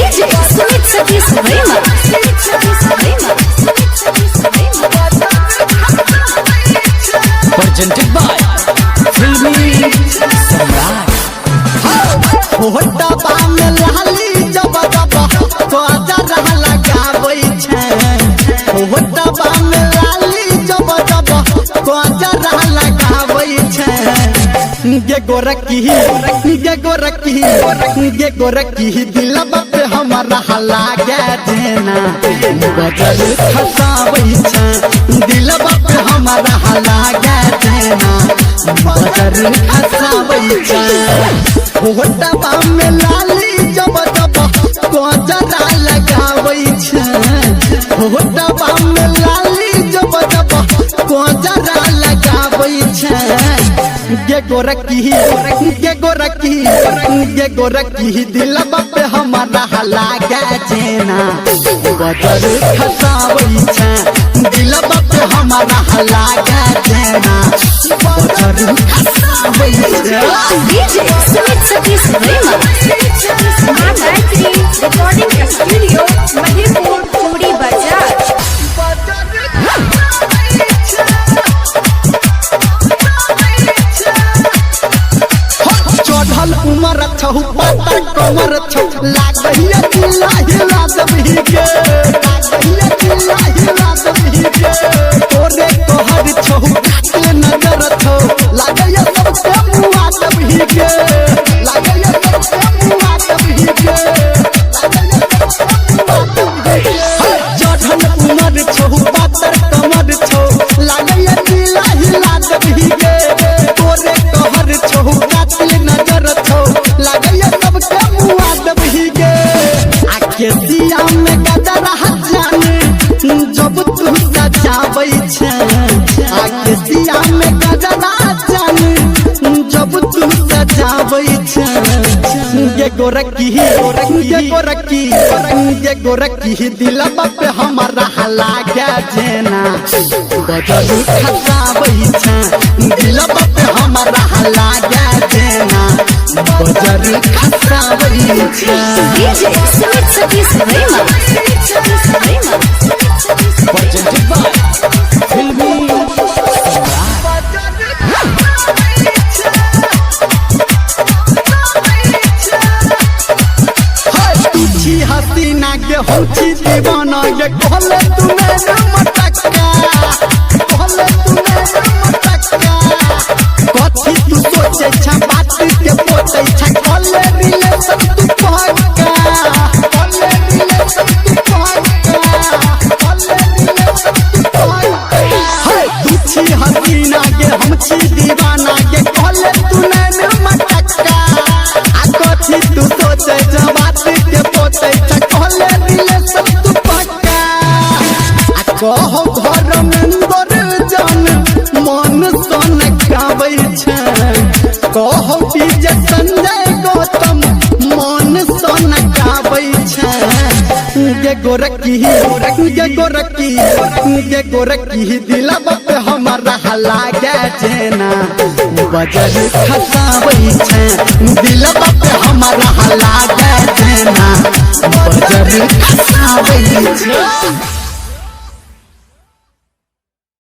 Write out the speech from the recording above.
DJ Sumit Satish Rema. Presented by Filmy Samrat. होटा बाम लाली जब जब तो आजा लगाबै छै होटा बाम लाली जब जब तो आजा लगाबै छै गे गोरकी दिलबा पे हमरा लागे जेना बजल खसाबै छै दिलबा पे हमरा लागे जेना बजल खसाबै छै होटा बाम लाली जब जब कोजरा लगाबै छै होटा बाम लाली जब जब कोजरा लगाबै छै गे गोरकी दिलबा पे हमरा लागे जेना बजल खसाबै छै दिलबा पे हमरा लागे जेना बजल खसाबै छै DJ Sumit Satish Rema. Recording Studio, Madhepur, Puri Bazaar. चढ़ल उमर छहु पाता कमर छौ लागैया दिला हिला दबही के तोरे कहर छहु काटे नजर छौ लागैया सबके मुआ दबही के चढ़ल उमर छहु पातर कमर छौ लागैया दिला हिला दबही के तोरे कहर छहु काटे नजर छौ लागैया सबके मुआ दबही के आके दिया में गजरा जाने जब तू सजाबै छै आके दिया में गजरा जाने जब तू सजाबै छै गे गोरकी दिलबा पे हमरा लागे जेना बजल खसाबै छै दिलबा पे हमरा लागे जेना बजल खसाबै छै DJ Sumit Satish Rema. Presented by Filmy Samrat. तुझी हसीना के हम छी दीवाना ये कहले तूने मटका कथी तू सोचे छ बात के पोते छ कहले रिलेशन तू पक्का तुझी हसीना के हम छी दीवाना ये कहले तूने मटका कथी तू सोचे छ बात के पोते छ कहले रिलेशन तू पक्का कहो घर में अंदर जान मन सन गाबै छै कहो डीजे संजय गौतम मन सन गाबै छै गे गोरकी दिलबा पे हमरा लागे जेना बजल खसाबै छै दिलबा पे हमरा लागे जेना बजल खसाबै छै।